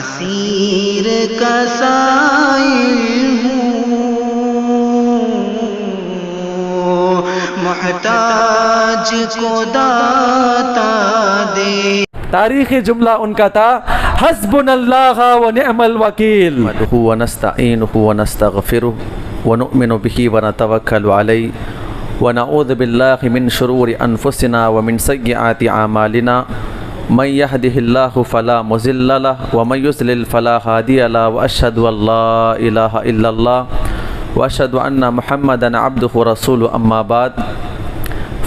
اسیر کا سائل ہوں، محتاج کو داتا دے۔ تاریخی جملہ ان کا تھا حسبنا اللہ و نعم الوکیل۔ نحمده ونستعینه ونستغفره ونؤمن به ونتوکل علیہ ونعوذ باللہ من شرور انفسنا ومن سیئات اعمالنا من يهده الله فلا مضل له ومن يضلل فلا هادي له واشهد ان لا اله الا الله واشهد ان محمدا عبده ورسوله اما بعد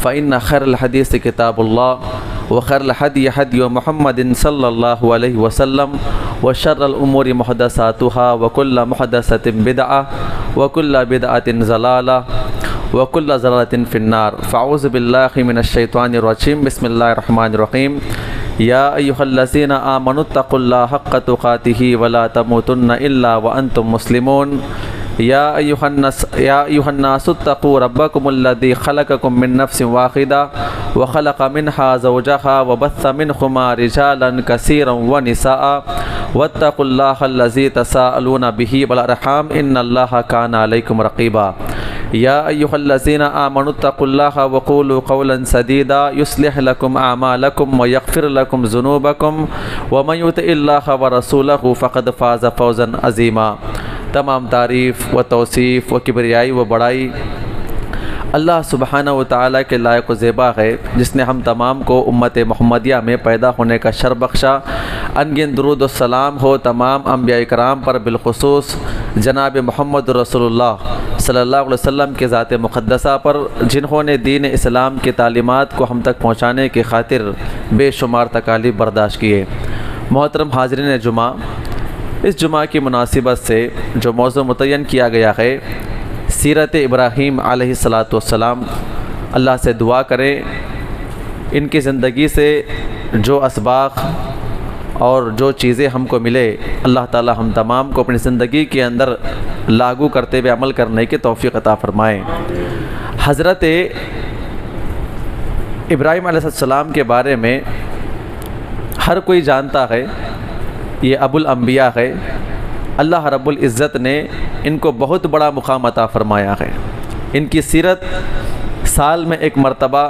فان خير الحديث كتاب الله وخير الهدي هدي محمد صلى الله عليه وسلم وشر الامور محدثاتها وكل محدثة بدعة وكل بدعة ضلالة وكل ضلالة في النار فاعوذ بالله من الشيطان الرجيم بسم الله الرحمن الرحيم يا ايها الذين آمنوا اتقوا الله حق تقاته ولا تموتن الا وانتم مسلمون يا ايها الناس اتقوا ربكم الذي خلقكم من نفس واحدة وخلق منها زوجها وبث منهما رجالا كثيرا ونساء واتقوا الله الذي تساءلون به والارحام ان الله كان عليكم رقيبا يا ايها الذين آمنوا اتقوا الله وقولوا قولا سديدا يصلح لكم اعمالكم ويغفر لكم ذنوبكم ومن يطع الله ورسوله فقد فاز فوزا عظيما۔ تمام تعریف و توصیف و کبریائی و بڑائی اللہ سبحانہ و تعالیٰ کے لائق و زیبا ہے، جس نے ہم تمام کو امت محمدیہ میں پیدا ہونے کا شرف بخشا۔ انگن درود و سلام ہو تمام انبیاء کرام پر، بالخصوص جناب محمد رسول اللہ صلی اللہ علیہ وسلم کے ذات مقدسہ پر، جنہوں نے دین اسلام کی تعلیمات کو ہم تک پہنچانے کی خاطر بے شمار تکالیف برداشت کیے۔ محترم حاضرین جمعہ، اس جمعہ کی مناسبت سے جو موضوع متعین کیا گیا ہے سیرت ابراہیم علیہ السلام، اللہ سے دعا کریں ان کی زندگی سے جو اسباق اور جو چیزیں ہم کو ملے، اللہ تعالی ہم تمام کو اپنی زندگی کے اندر لاگو کرتے ہوئے عمل کرنے کی توفیق عطا فرمائیں۔ حضرت ابراہیم علیہ السلام کے بارے میں ہر کوئی جانتا ہے، یہ ابو الانبیاء ہے۔ اللہ رب العزت نے ان کو بہت بڑا مقام عطا فرمایا ہے۔ ان کی سیرت سال میں ایک مرتبہ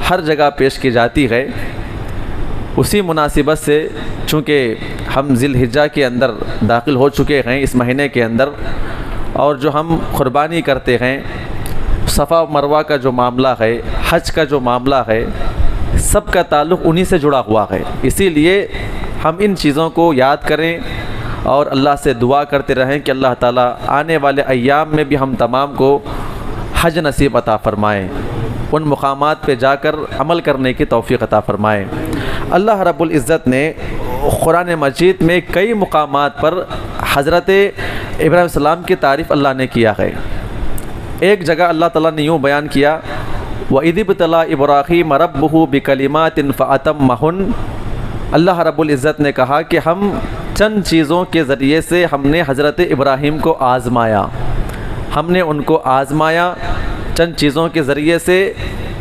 ہر جگہ پیش کی جاتی ہے۔ اسی مناسبت سے چونکہ ہم ذی الحجہ کے اندر داخل ہو چکے ہیں اس مہینے کے اندر، اور جو ہم قربانی کرتے ہیں، صفا مروہ کا جو معاملہ ہے، حج کا جو معاملہ ہے، سب کا تعلق انہی سے جڑا ہوا ہے۔ اسی لیے ہم ان چیزوں کو یاد کریں اور اللہ سے دعا کرتے رہیں کہ اللہ تعالیٰ آنے والے ایام میں بھی ہم تمام کو حج نصیب عطا فرمائیں، ان مقامات پہ جا کر عمل کرنے کی توفیق عطا فرمائیں۔ اللہ رب العزت نے قرآن مجید میں کئی مقامات پر حضرت ابراہیم علیہ السلام کی تعریف اللہ نے کیا ہے۔ ایک جگہ اللہ تعالیٰ نے یوں بیان کیا، وَإِذِ ابْتَلَىٰ إِبْرَاهِيمَ رَبُّهُ بِكَلِمَاتٍ فَأَتَمَّهُنَّ۔ اللہ رب العزت نے کہا کہ ہم چند چیزوں کے ذریعے سے ہم نے حضرت ابراہیم کو آزمایا، ہم نے ان کو آزمایا چند چیزوں کے ذریعے سے،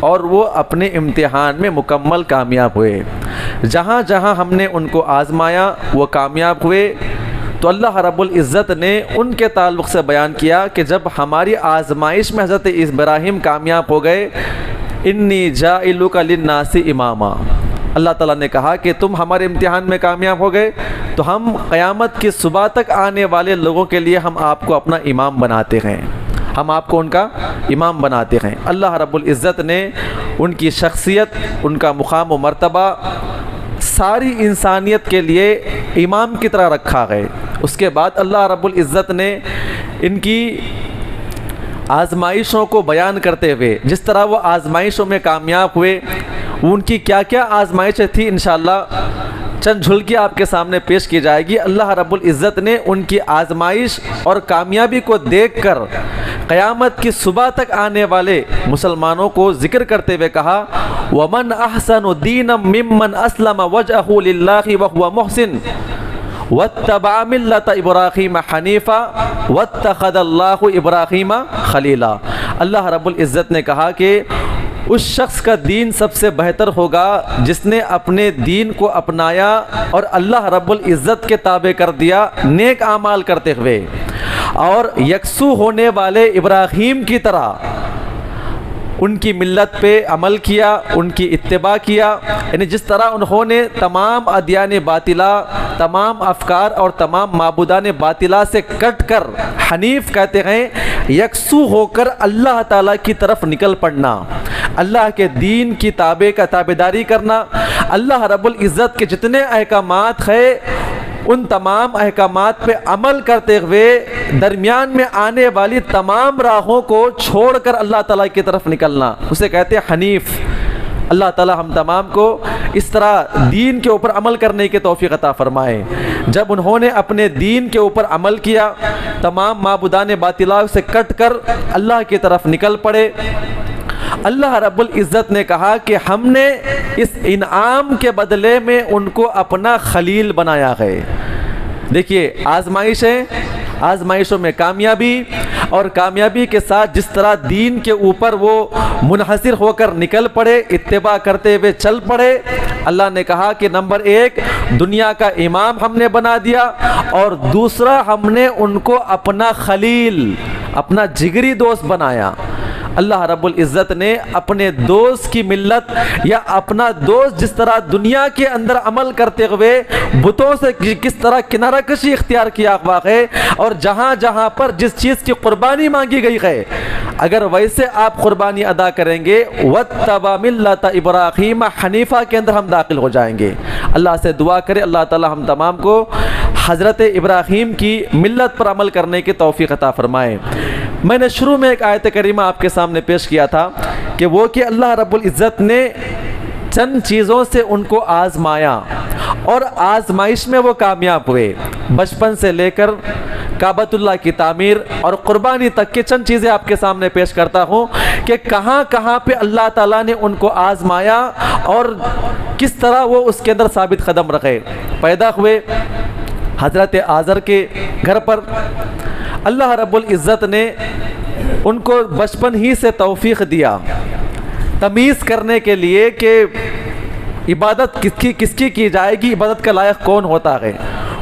اور وہ اپنے امتحان میں مکمل کامیاب ہوئے۔ جہاں جہاں ہم نے ان کو آزمایا وہ کامیاب ہوئے، تو اللہ رب العزت نے ان کے تعلق سے بیان کیا کہ جب ہماری آزمائش میں حضرت ابراہیم کامیاب ہو گئے، انی جاعلک للناس اماما، اللہ تعالیٰ نے کہا کہ تم ہمارے امتحان میں کامیاب ہو گئے تو ہم قیامت کی صبح تک آنے والے لوگوں کے لیے ہم آپ کو اپنا امام بناتے ہیں، ہم آپ کو ان کا امام بناتے ہیں۔ اللہ رب العزت نے ان کی شخصیت، ان کا مقام و مرتبہ ساری انسانیت کے لیے امام کی طرح رکھا ہے۔ اس کے بعد اللہ رب العزت نے ان کی آزمائشوں کو بیان کرتے ہوئے، جس طرح وہ آزمائشوں میں کامیاب ہوئے، ان کی کیا کیا آزمائشیں تھیں، انشاءاللہ چند جھلکی آپ کے سامنے پیش کی جائے گی۔ اللہ رب العزت نے ان کی آزمائش اور کامیابی کو دیکھ کر قیامت کی صبح تک آنے والے مسلمانوں کو ذکر کرتے ہوئے کہا، وَمَنْ أَحْسَنُ دِينًا مِّمَّنْ أَسْلَمَ وَجْهَهُ لِلَّهِ وَهُوَ مُحْسِنٌ وَاتَّبَعَ مِلَّةَ إِبْرَاهِيمَ حَنِيفًا وَاتَّخَذَ اللَّهُ إِبْرَاهِيمَ خَلِيلًا۔ اللہ رب العزت نے کہا کہ اس شخص کا دین سب سے بہتر ہوگا جس نے اپنے دین کو اپنایا اور اللہ رب العزت کے تابع کر دیا نیک اعمال کرتے ہوئے، اور یکسو ہونے والے ابراہیم کی طرح ان کی ملت پہ عمل کیا، ان کی اتباع کیا، یعنی جس طرح انہوں نے تمام ادیان باطلہ، تمام افکار اور تمام معبودان باطلہ سے کٹ کر، حنیف کہتے ہیں یکسو ہو کر اللہ تعالیٰ کی طرف نکل پڑنا، اللہ کے دین کی تابعداری کرنا، اللہ رب العزت کے جتنے احکامات ہیں ان تمام احکامات پہ عمل کرتے ہوئے درمیان میں آنے والی تمام راہوں کو چھوڑ کر اللہ تعالیٰ کی طرف نکلنا، اسے کہتے ہیں حنیف۔ اللہ تعالیٰ ہم تمام کو اس طرح دین کے اوپر عمل کرنے کی توفیق عطا فرمائے۔ جب انہوں نے اپنے دین کے اوپر عمل کیا، تمام معبودان باطلہ سے کٹ کر اللہ کی طرف نکل پڑے، اللہ رب العزت نے کہا کہ ہم نے اس انعام کے بدلے میں ان کو اپنا خلیل بنایا ہے۔ دیکھیے آزمائشیں، آزمائشوں میں کامیابی، اور کامیابی کے ساتھ جس طرح دین کے اوپر وہ منحصر ہو کر نکل پڑے، اتباع کرتے ہوئے چل پڑے، اللہ نے کہا کہ نمبر 1 دنیا کا امام ہم نے بنا دیا، اور دوسرا ہم نے ان کو اپنا خلیل، اپنا جگری دوست بنایا۔ اللہ رب العزت نے اپنے دوست کی ملت یا اپنا دوست جس طرح دنیا کے اندر عمل کرتے ہوئے بتوں سے کس طرح کنارہ کشی اختیار کیا ہوا ہے، اور جہاں جہاں پر جس چیز کی قربانی مانگی گئی ہے اگر ویسے آپ قربانی ادا کریں گے وَاتَّبَعَ مِلَّةَ إِبْرَاهِيمَ حنیفہ کے اندر ہم داخل ہو جائیں گے۔ اللہ سے دعا کرے اللہ تعالی ہم تمام کو حضرت ابراہیم کی ملت پر عمل کرنے کی توفیق عطا فرمائے۔ میں نے شروع میں ایک آیت کریمہ آپ کے سامنے پیش کیا تھا کہ وہ کہ اللہ رب العزت نے چند چیزوں سے ان کو آزمایا، اور آزمائش میں وہ کامیاب ہوئے۔ بچپن سے لے کر کعبۃ اللہ کی تعمیر اور قربانی تک کے چند چیزیں آپ کے سامنے پیش کرتا ہوں کہ کہاں کہاں پہ اللہ تعالیٰ نے ان کو آزمایا اور کس طرح وہ اس کے اندر ثابت قدم رکھے۔ پیدا ہوئے حضرت آزر کے گھر پر، اللہ رب العزت نے ان کو بچپن ہی سے توفیق دیا تمیز کرنے کے لیے کہ عبادت کس کی جائے گی، عبادت کا لائق کون ہوتا ہے۔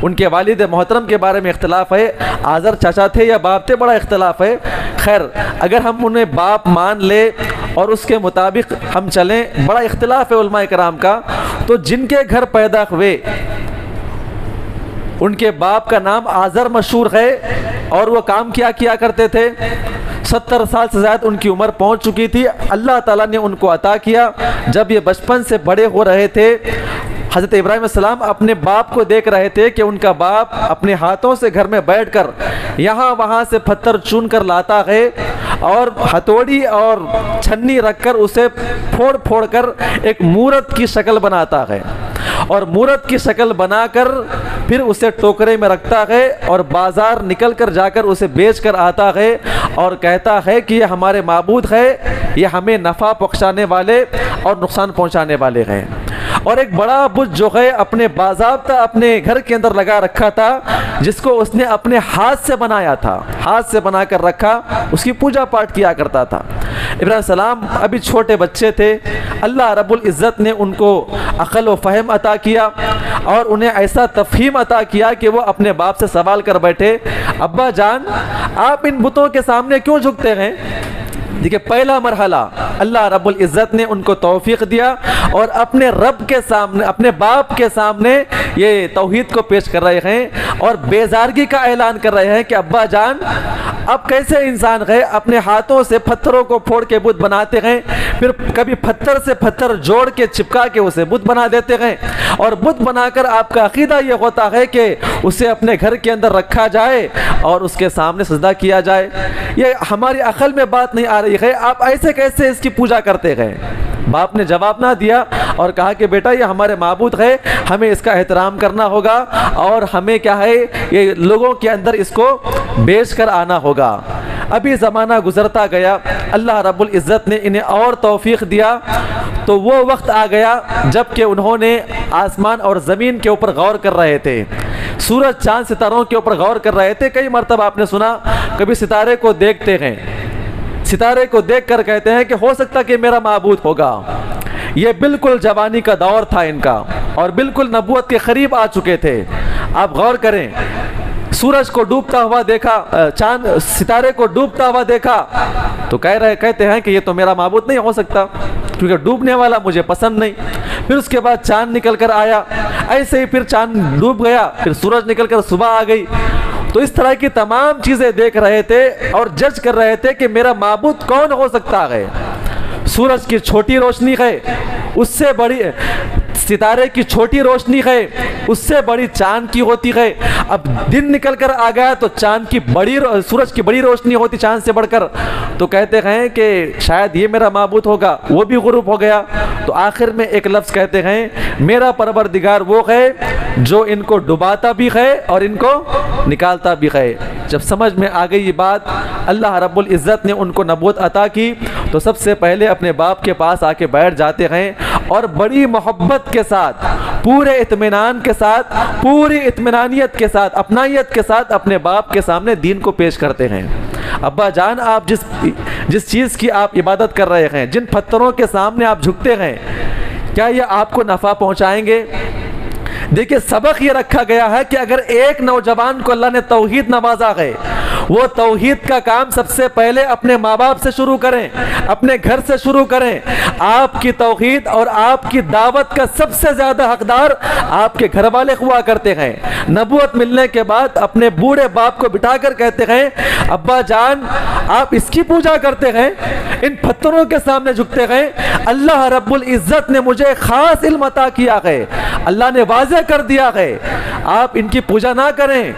ان کے والد محترم کے بارے میں اختلاف ہے، آزر چاچا تھے یا باپ تھے، بڑا اختلاف ہے۔ خیر اگر ہم انہیں باپ مان لے اور اس کے مطابق ہم چلیں، بڑا اختلاف ہے علماء کرام کا۔ تو جن کے گھر پیدا ہوئے ان کے باپ کا نام آزر مشہور ہے، اور وہ کام کیا کرتے تھے، 70 سال سے زیادہ ان کی عمر پہنچ چکی تھی، اللہ تعالیٰ نے ان کو عطا کیا۔ جب یہ بچپن سے بڑے ہو رہے تھے، حضرت ابراہیم علیہ السلام اپنے باپ کو دیکھ رہے تھے کہ ان کا باپ اپنے ہاتھوں سے گھر میں بیٹھ کر یہاں وہاں سے پتھر چون کر لاتا ہے، اور ہتھوڑی اور چھنی رکھ کر اسے پھوڑ کر ایک مورت کی شکل بناتا ہے، اور مورت کی شکل بنا کر پھر اسے ٹوکرے میں رکھتا ہے، اور بازار نکل کر جا کر اسے بیچ کر آتا ہے، اور کہتا ہے کہ یہ ہمارے معبود ہے، یہ ہمیں نفع پہنچانے والے اور نقصان پہنچانے والے ہیں۔ اور ایک بڑا بت جو ہے اپنے باضابطہ اپنے گھر کے اندر لگا رکھا تھا، جس کو اس نے اپنے ہاتھ سے بنایا تھا، ہاتھ سے بنا کر رکھا، اس کی پوجا پاٹ کیا کرتا تھا۔ ابراہیم السلام ابھی چھوٹے بچے تھے، اللہ رب العزت نے ان کو عقل و فہم عطا کیا، اور انہیں ایسا تفہیم عطا کیا کہ وہ اپنے باپ سے سوال کر بیٹھے، ابا جان آپ ان بتوں کے سامنے کیوں جھکتے ہیں؟ دیکھیں پہلا مرحلہ اللہ رب العزت نے ان کو توفیق دیا، اور اپنے رب کے سامنے، اپنے باپ کے سامنے یہ توحید کو پیش کر رہے ہیں، اور بیزارگی کا اعلان کر رہے ہیں کہ ابا جان اب کیسے انسان ہے اپنے ہاتھوں سے پتھروں کو پھوڑ کے بت بناتے ہیں، پھر کبھی پتھر سے پتھر جوڑ کے چپکا کے اسے بت بنا دیتے ہیں، اور بت بنا کر آپ کا عقیدہ یہ ہوتا ہے کہ اسے اپنے گھر کے اندر رکھا جائے اور اس کے سامنے سجدہ کیا جائے۔ یہ ہماری عقل میں بات نہیں آ رہی ہے، آپ ایسے کیسے اس کی پوجا کرتے ہیں؟ باپ نے جواب نہ دیا اور کہا کہ بیٹا یہ ہمارے معبود ہے، ہمیں اس کا احترام کرنا ہوگا، اور ہمیں کیا ہے یہ لوگوں کے اندر اس کو بیچ کر آنا ہوگا۔ ابھی زمانہ گزرتا گیا، اللہ رب العزت نے انہیں اور توفیق دیا، تو وہ وقت آ گیا جب کہ انہوں نے آسمان اور زمین کے اوپر غور کر رہے تھے، سورج چاند ستاروں کے اوپر غور کر رہے تھے۔ کئی مرتبہ آپ نے سنا کبھی ستارے کو دیکھتے ہیں، ستارے کو دیکھ کر کہتے ہیں کہ ہو سکتا کہ میرا معبود ہوگا. یہ بالکل جوانی کا دور تھا ان کا اور بالکل نبوت کے قریب آ چکے تھے. آپ غور کریں, سورج کو ڈوبتا ہوا دیکھا, چاند ستارے کو ڈوبتا ہوا دیکھا تو کہتے ہیں کہ یہ تو میرا معبود نہیں ہو سکتا کیونکہ ڈوبنے والا مجھے پسند نہیں. پھر اس کے بعد چاند نکل کر آیا, ایسے ہی پھر چاند ڈوب گیا, پھر سورج نکل کر صبح آ گئی. تو اس طرح کی تمام چیزیں دیکھ رہے تھے اور جج کر رہے تھے کہ میرا معبود کون ہو سکتا ہے. سورج کی چھوٹی روشنی ہے, اس سے بڑی ستارے کی چھوٹی روشنی ہے, اس سے بڑی چاند کی ہوتی ہے. اب دن نکل کر آ گیا تو چاند کی سورج کی بڑی روشنی ہوتی چاند سے بڑھ کر, تو کہتے ہیں کہ شاید یہ میرا معبود ہوگا. وہ بھی غروب ہو گیا. تو آخر میں ایک لفظ کہتے ہیں, میرا پروردگار وہ ہے جو ان کو ڈباتا بھی ہے اور ان کو نکالتا بھی ہے. جب سمجھ میں آ گئی یہ بات, اللہ رب العزت نے ان کو نبوت عطا کی تو سب سے پہلے اپنے باپ کے پاس آ کے بیٹھ جاتے ہیں اور بڑی محبت کے ساتھ, پورے اطمینان کے ساتھ, پوری اطمینانیت کے ساتھ, اپنائیت کے ساتھ اپنے باپ کے سامنے دین کو پیش کرتے ہیں. ابا جان, آپ جس چیز کی آپ عبادت کر رہے ہیں, جن پتھروں کے سامنے آپ جھکتے ہیں, کیا یہ آپ کو نفع پہنچائیں گے؟ دیکھیں, سبق یہ رکھا گیا ہے کہ اگر ایک نوجوان کو اللہ نے توحید نوازا ہے, وہ توحید کا کام سب سے پہلے اپنے ماں باپ سے شروع کریں, اپنے گھر سے شروع کریں. آپ کی توحید اور آپ کی دعوت کا سب سے زیادہ حقدار آپ کے گھر والے ہوا کرتے ہیں. نبوت ملنے کے بعد اپنے بوڑھے باپ کو بٹھا کر کہتے ہیں, ابا جان آپ اس کی پوجا کرتے ہیں, ان پتھروں کے سامنے جھکتے ہیں. اللہ رب العزت نے مجھے خاص علم عطا کیا ہے, اللہ نے واضح کر دیا ہے, آپ ان کی پوجا نہ کریں.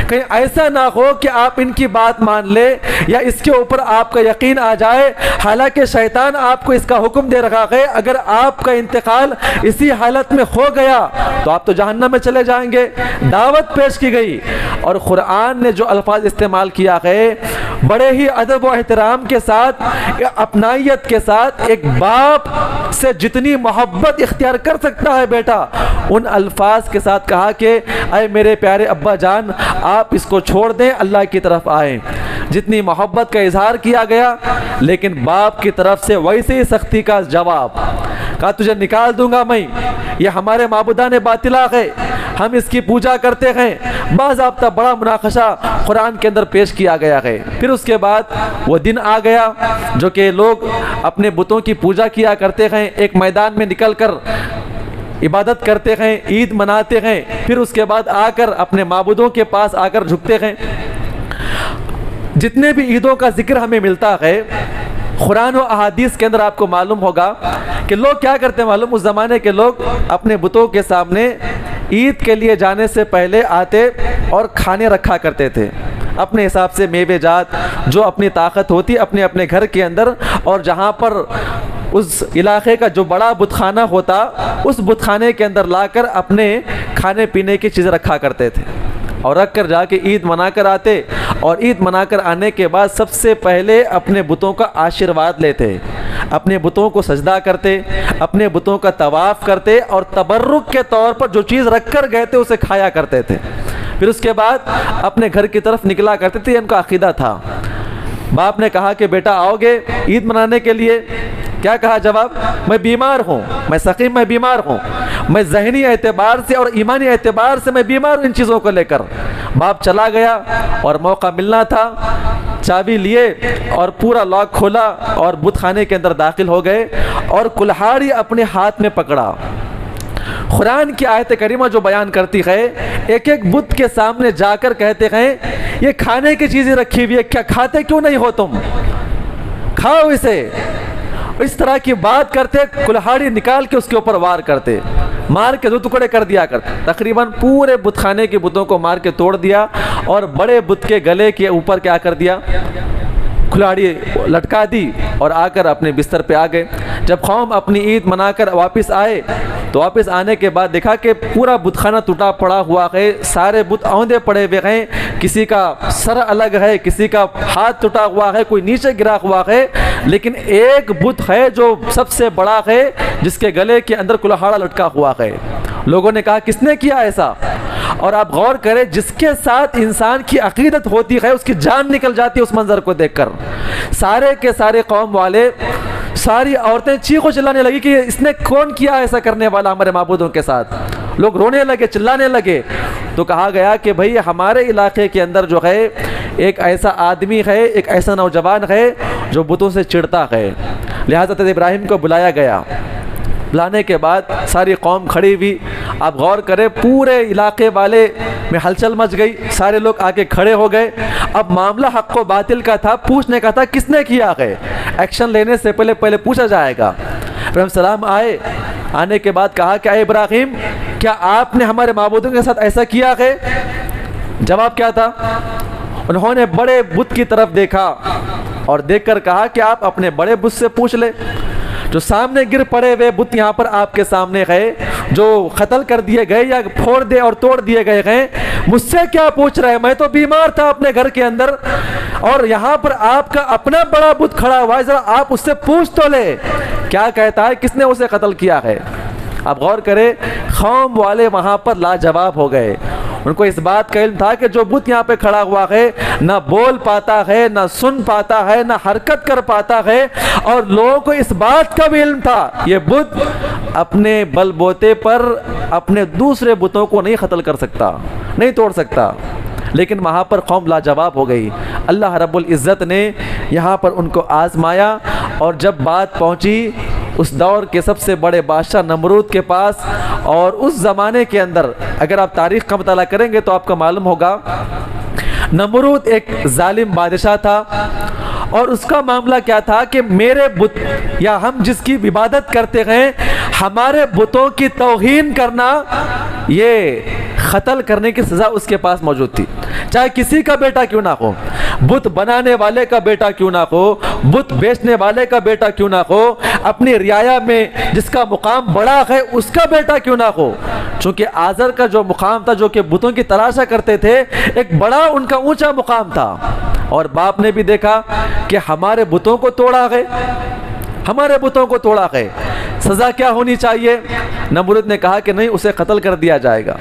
کہیں ایسا نہ ہو کہ آپ ان کی بات مان لے یا اس کے اوپر آپ کا یقین آ جائے, حالانکہ شیطان آپ کو اس کا حکم دے رکھا ہے اگر آپ کا انتقال اسی حالت میں ہو گیا تو آپ تو جہنم میں چلے جائیں گے. دعوت پیش کی گئی اور قرآن نے جو الفاظ استعمال کیا ہے بڑے ہی ادب و احترام کے ساتھ, اپنائیت کے ساتھ, ایک باپ سے جتنی محبت اختیار کر سکتا ہے بیٹا, ان الفاظ کے ساتھ کہا کہ اے میرے پیارے ابا جان آپ اس کو چھوڑ دیں, اللہ کی طرف آئیں. جتنی محبت کا اظہار کیا گیا, لیکن باپ کی طرف سے ویسے ہی سختی کا جواب, کہا تجھے نکال دوں گا میں, یہ ہمارے معبودان باطلا ہے, ہم اس کی پوجا کرتے ہیں. باضابطہ بڑا مناقشہ قرآن کے اندر پیش کیا گیا ہے. پھر اس کے بعد وہ دن آ گیا جو کہ لوگ اپنے بتوں کی پوجا کیا کرتے ہیں, ایک میدان میں نکل کر عبادت کرتے ہیں, عید مناتے ہیں, پھر اس کے بعد آ کر اپنے معبودوں کے پاس آ کر جھکتے ہیں. جتنے بھی عیدوں کا ذکر ہمیں ملتا ہے قرآن و احادیث کے اندر, آپ کو معلوم ہوگا کہ لوگ کیا کرتے ہیں معلوم, اس زمانے کے لوگ اپنے بتوں کے سامنے عید کے لیے جانے سے پہلے آتے اور کھانے رکھا کرتے تھے اپنے حساب سے, میوے جات جو اپنی طاقت ہوتی اپنے اپنے گھر کے اندر, اور جہاں پر اس علاقے کا جو بڑا بت خانہ ہوتا اس بت خانے کے اندر لا کر اپنے کھانے پینے کی چیزیں رکھا کرتے تھے اور رکھ کر جا کے عید منا کر آتے. اور عید منا کر آنے کے بعد سب سے پہلے اپنے بتوں کا آشیرواد لیتے, اپنے بتوں کو سجدہ کرتے, اپنے بتوں کا طواف کرتے اور تبرک کے طور پر جو چیز رکھ کر گئے تھے اسے کھایا کرتے تھے. پھر اس کے بعد اپنے گھر کی طرف نکلا کرتے تھے. ان کا عقیدہ تھا. باپ نے کہا کہ بیٹا آؤ گے عید منانے کے لیے؟ کیا کہا جواب؟ میں بیمار ہوں, میں سقیم, میں بیمار ہوں, میں ذہنی اعتبار سے اور ایمانی اعتبار سے میں بیمار ہوں ان چیزوں کو لے کر. باپ چلا گیا اور موقع ملنا تھا, چابی لیے اور پورا لاک کھولا اور بت خانے کے اندر داخل ہو گئے اور کلہاڑی اپنے ہاتھ میں پکڑا. قرآن کی آیت کریمہ جو بیان کرتی ہے, ایک ایک بت کے سامنے جا کر کہتے ہیں یہ کھانے کی چیزیں رکھی ہوئی ہے, کیا کھاتے کیوں نہیں ہو تم, کھاؤ اسے. اس طرح کی بات کرتے, کلہاڑی نکال کے اس کے اوپر وار کرتے, مار کے دو ٹکڑے کر دیا کرتے. تقریباً پورے بت خانے کے بتوں کو مار کے توڑ دیا اور بڑے بت کے گلے کے اوپر کیا کر دیا, کھلاڑی لٹکا دی اور آ کر اپنے بستر پہ آ گئے. جب قوم اپنی عید منا کر واپس آئے تو واپس آنے کے بعد دیکھا کہ پورا بت خانہ ٹوٹا پڑا ہوا ہے, سارے بت اوندے پڑے ہوئے ہیں, کسی کا سر الگ ہے, کسی کا ہاتھ ٹوٹا ہوا ہے, کوئی نیچے گرا ہوا ہے, لیکن ایک بت ہے جو سب سے بڑا ہے جس کے گلے کے اندر کلہاڑا لٹکا ہوا ہے. لوگوں نے کہا کس نے کیا ایسا؟ اور آپ غور کریں جس کے ساتھ انسان کی عقیدت ہوتی ہے اس کی جان نکل جاتی ہے اس منظر کو دیکھ کر. سارے کے سارے قوم والے، ساری عورتیں چیخ و چلانے لگی کہ اس نے کون کیا ایسا کرنے والا ہمارے معبودوں کے ساتھ. لوگ رونے لگے، چلانے لگے. تو کہا گیا کہ بھئی ہمارے علاقے کے اندر جو ہے ایک ایسا آدمی ہے، ایک ایسا نوجوان ہے جو بتوں سے چڑھتا ہے. لہذا حضرت ابراہیم کو بلایا گیا. بلانے کے بعد ساری قوم کھڑی ہوئی. آپ غور کریں پورے علاقے والے میں ہلچل مچ گئی، سارے لوگ آ کے کھڑے ہو گئے. اب معاملہ حق و باطل کا تھا، پوچھنے کا تھا کس نے کیا ہے. ایکشن لینے سے پہلے پوچھا جائے گا. ابراہیم السلام آئے. آنے کے بعد کہا کہ اے ابراہیم کیا آپ نے ہمارے معبودوں کے ساتھ ایسا کیا ہے؟ جواب کیا تھا؟ انہوں نے بڑے بت کی طرف دیکھا اور دیکھ کر کہا کہ آپ اپنے بڑے بت سے پوچھ لیں. جو سامنے گر پڑے ہوئے بت یہاں پر آپ کے سامنے گئے، جو قتل کر دیے گئے یا پھوڑ دے اور توڑ دیے گئے ہیں، مجھ سے کیا پوچھ رہے ہیں؟ میں تو بیمار تھا اپنے گھر کے اندر اور یہاں پر آپ کا اپنا بڑا بت کھڑا ہوا ہے، ذرا آپ اس سے پوچھ تو لے کیا کہتا ہے، کس نے اسے قتل کیا ہے. اب غور کریں قوم والے وہاں پر لاجواب ہو گئے. ان کو اس بات کا علم تھا کہ جو بت یہاں پہ کھڑا ہوا ہے نہ بول پاتا ہے، نہ سن پاتا ہے، نہ حرکت کر پاتا ہے، اور لوگوں کو اس بات کا بھی علم تھا یہ بت اپنے بل بوتے پر اپنے دوسرے بتوں کو نہیں قتل کر سکتا، نہیں توڑ سکتا. لیکن وہاں پر قوم لاجواب ہو گئی. اللہ رب العزت نے یہاں پر ان کو آزمایا، اور جب بات پہنچی اس دور کے سب سے بڑے بادشاہ نمرود کے پاس، اور اس زمانے کے اندر اگر آپ تاریخ کا مطالعہ کریں گے تو آپ کو معلوم ہوگا نمرود ایک ظالم بادشاہ تھا. اور اس کا معاملہ کیا تھا کہ میرے بت یا ہم جس کی عبادت کرتے ہیں ہمارے بتوں کی توہین کرنا یہ قتل کرنے کی سزا اس کے پاس موجود تھی. چاہے کسی کا بیٹا کیوں نہ ہو، بت بنانے والے کا بیٹا کیوں نہ ہو، بت بیچنے والے کا بیٹا کیوں نہ ہو، اپنی رعایا میں جس کا مقام بڑا ہے اس کا بیٹا کیوں نہ ہو. چونکہ آزر کا جو مقام تھا جو کہ بتوں کی تلاشا کرتے تھے ایک بڑا ان کا اونچا مقام تھا. اور باپ نے بھی دیکھا کہ ہمارے بتوں کو توڑا گئے، ہمارے بتوں کو توڑا گئے، سزا کیا ہونی چاہیے؟ نمرود نے کہا کہ نہیں، اسے قتل کر دیا جائے گا.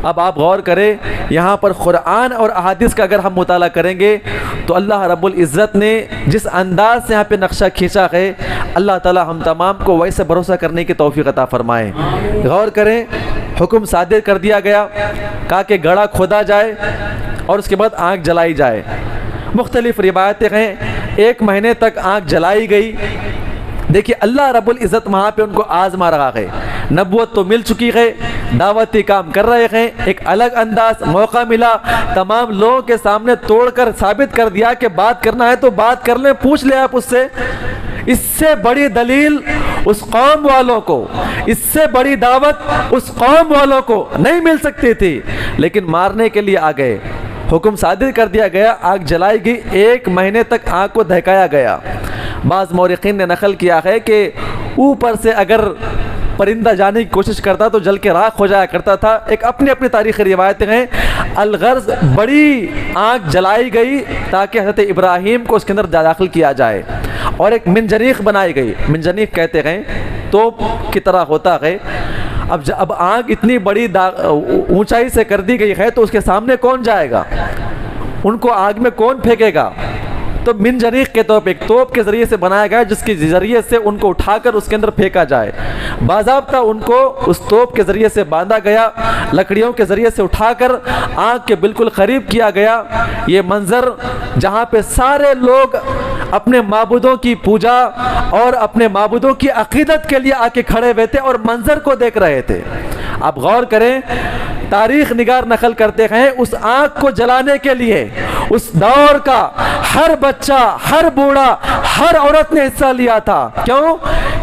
اب آپ غور کریں یہاں پر قرآن اور احادیث کا اگر ہم مطالعہ کریں گے تو اللہ رب العزت نے جس انداز سے یہاں پہ نقشہ کھینچا ہے، اللہ تعالی ہم تمام کو ویسے بھروسہ کرنے کی توفیق عطا فرمائے. غور کریں حکم صادر کر دیا گیا، کہا کہ گڑھا کھودا جائے اور اس کے بعد آنکھ جلائی جائے. مختلف روایتیں ہیں، 1 مہینے تک آنکھ جلائی گئی. دیکھیے اللہ رب العزت وہاں پہ ان کو آزما رہا ہے. نبوت تو مل چکی ہے، دعوتی کام کر رہے ہیں، ایک الگ انداز موقع ملا، تمام لوگوں کے سامنے توڑ کر ثابت کر دیا کہ بات کرنا ہے تو بات کر لیں، پوچھ لیں آپ اس سے. اس سے بڑی دلیل اس قوم والوں کو، اس سے بڑی دعوت اس قوم والوں کو نہیں مل سکتی تھی، لیکن مارنے کے لیے آ گئے. حکم صادر کر دیا گیا، آگ جلائی گئی، 1 مہینے تک آگ کو دہکایا گیا. بعض مورخین نے نقل کیا ہے کہ اوپر سے اگر پرندہ جانے کی کوشش کرتا تو جل کے راکھ ہو جایا کرتا تھا. ایک اپنی اپنی تاریخی روایتیں ہیں. الغرض بڑی آنکھ جلائی گئی تاکہ حضرت ابراہیم کو اس کے اندر داخل کیا جائے، اور ایک منجنیق بنائی گئی. منجنیق کہتے ہیں توپ کی طرح ہوتا ہے. اب آنکھ اتنی بڑی اونچائی سے کر دی گئی ہے تو اس کے سامنے کون جائے گا، ان کو آگ میں کون پھینکے گا؟ تو منجنیق کے طور پہ ایک توپ کے ذریعے سے بنایا گیا جس کے ذریعے سے ان کو اٹھا کر اس کے اندر پھینکا جائے. باضابطہ ان کو اس توپ کے ذریعے سے باندھا گیا، لکڑیوں کے ذریعے سے اٹھا کر آگ کے بالکل قریب کیا گیا. یہ منظر جہاں پہ سارے لوگ اپنے معبودوں کی پوجا اور اپنے معبودوں کی عقیدت کے لیے آ کے کھڑے ہوئے تھے اور منظر کو دیکھ رہے تھے. آپ غور کریں تاریخ نگار نقل کرتے ہیں اس آنکھ کو جلانے کے لیے اس دور کا ہر بچہ، ہر بوڑھا، ہر عورت نے حصہ لیا تھا. کیوں؟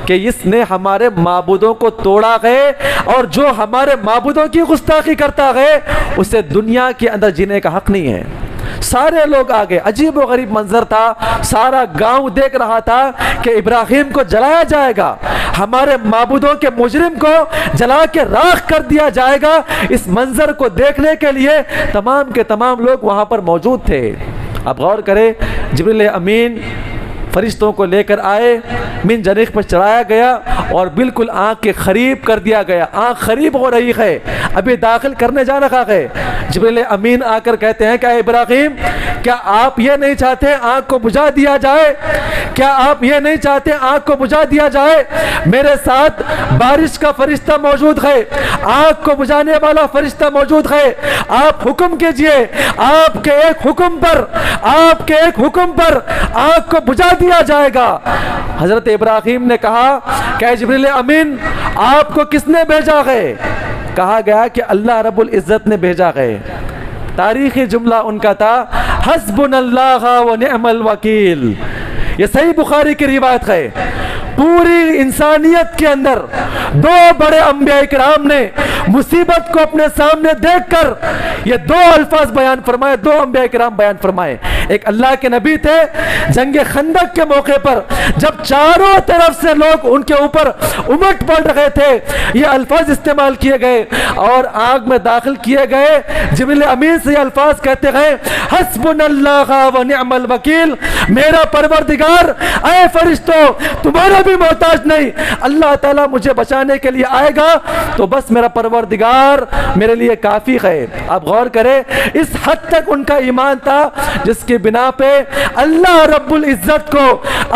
کہ اس نے ہمارے معبودوں کو توڑا ہے، اور جو ہمارے معبودوں کی گستاخی کرتا ہے اسے دنیا کے اندر جینے کا حق نہیں ہے. سارے لوگ آگے، عجیب و غریب منظر تھا. سارا گاؤں دیکھ رہا تھا کہ ابراہیم کو جلایا جائے گا، ہمارے معبودوں کے مجرم کو جلا کے راکھ کر دیا جائے گا. اس منظر کو دیکھنے کے لیے تمام کے تمام لوگ وہاں پر موجود تھے. اب غور کریں جبریل امین فرشتوں کو لے کر آئے، من جنیخ پر چڑھایا گیا اور بالکل آنکھ کے قریب کر دیا گیا. آنکھ قریب ہو رہی ہے، ابھی داخل کرنے جا رہا ہے. جبریل امین آ کر کہتے ہیں کہ اے ابراہیم، کیا آپ یہ نہیں چاہتے آنکھ کو بجھا دیا جائے؟ کیا آپ یہ نہیں چاہتے آنکھ کو بجھا دیا جائے؟ میرے ساتھ بارش کا فرشتہ موجود ہے، آنکھ کو بجھانے والا فرشتہ موجود ہے. آپ حکم کیجئے، آپ کے ایک حکم پر آنکھ کو بجھا دیا جائے گا. حضرت ابراہیم نے کہا کہ اے جبریل امین، آپ کو کس نے بھیجا ہے؟ کہا گیا کہ اللہ رب العزت نے بھیجا ہے. تاریخی جملہ ان کا تھا حسبنا اللہ و نعم الوکیل. یہ صحیح بخاری کی روایت ہے. پوری انسانیت کے اندر دو بڑے انبیاء کرام نے مصیبت کو اپنے سامنے دیکھ کر یہ دو الفاظ بیان فرمائے، دو انبیاء کرام بیان فرمائے. ایک اللہ کے نبی تھے، جنگ خندق کے موقع پر جب چاروں طرف سے لوگ ان کے اوپر امٹ پڑ رہے تھے، یہ الفاظ استعمال کیے گئے اور آگ میں داخل کیے گئے. جبریل امین سے یہ الفاظ کہتے گئے حسبنا اللہ و نعم الوکیل. میرا پروردگار، اے فرشتوں تمہارا بھی محتاج نہیں، اللہ تعالیٰ مجھے بچانے کے لیے آئے گا تو بس میرا پروردگار میرے لیے کافی ہے. آپ غور کریں، اس حد تک ان کا ایمان تھا جس کی بنا پہ اللہ رب العزت کو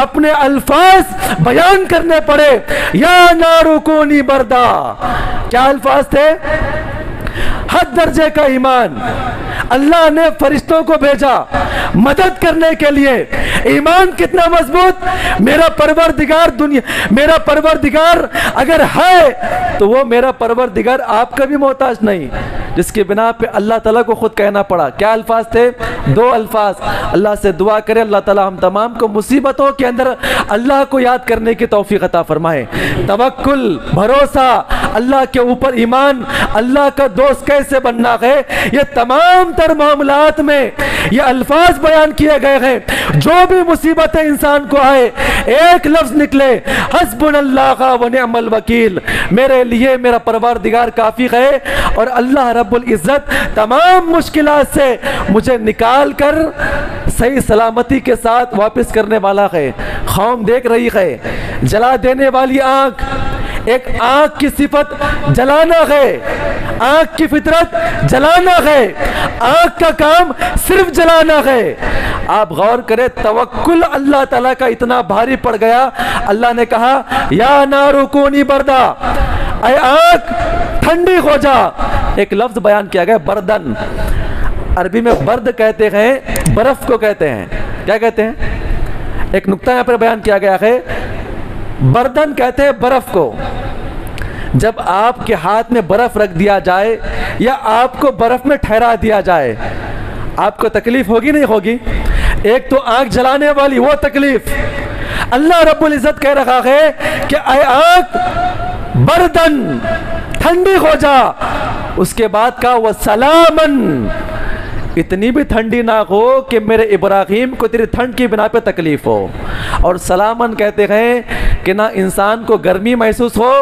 اپنے الفاظ بیان کرنے پڑے. یا نار کونی بردا. کیا الفاظ تھے؟ حد درجے کا ایمان. اللہ نے فرشتوں کو بھیجا مدد کرنے کے لیے. ایمان کتنا مضبوط. میرا پروردگار اگر ہے تو وہ میرا پروردگار آپ کا بھی محتاج نہیں، جس کی بنا پہ اللہ تعالیٰ کو خود کہنا پڑا. کیا الفاظ تھے؟ دو الفاظ. اللہ سے دعا کرے اللہ تعالیٰ ہم تمام کو مصیبتوں کے اندر اللہ کو یاد کرنے کی توفیق عطا فرمائے. توکل، بھروسہ، اللہ کے اوپر ایمان، اللہ کا دوست کیسے بننا ہے، یہ تمام تر معاملات میں یہ الفاظ بیان کیے گئے ہیں. جو بھی مصیبتیں انسان کو آئے، ایک لفظ نکلے حسبنا اللہ و نعم الوکیل. میرے لیے میرا پروردگار کافی ہے اور اللہ رب العزت تمام مشکلات سے مجھے نکال کر صحیح سلامتی کے ساتھ واپس کرنے والا ہے. قوم دیکھ رہی ہے، جلا دینے والی آنکھ. ایک آنکھ کی صفت جلانا ہے، آنکھ کی فطرت جلانا ہے، آنکھ کا کام صرف جلانا ہے. آپ غور کریں، توکل اللہ تعالیٰ کا اتنا بھاری پڑ گیا. اللہ نے کہا یا نار کونی بردا، اے آنکھ ٹھنڈی ہو جا. ایک لفظ بیان کیا گیا بردن. عربی میں برد کہتے ہیں، برف کو کہتے ہیں. کیا کہتے ہیں؟ ایک نقطہ یہاں پر بیان کیا گیا ہے، بردن کہتے ہیں برف کو. جب آپ کے ہاتھ میں برف رکھ دیا جائے یا آپ کو برف میں ٹھہرا دیا جائے، آپ کو تکلیف ہوگی نہیں ہوگی؟ ایک تو آنکھ جلانے والی وہ تکلیف. اللہ رب العزت کہہ رہا ہے کہ اے آنکھ بردن ٹھنڈی ہو جا. اس کے بعد کہا وسلامن، اتنی بھی ٹھنڈی نہ ہو کہ میرے ابراہیم کو تیری ٹھنڈ کی بنا پہ تکلیف ہو. اور سلامن کہتے ہیں کہ نہ انسان کو گرمی محسوس ہو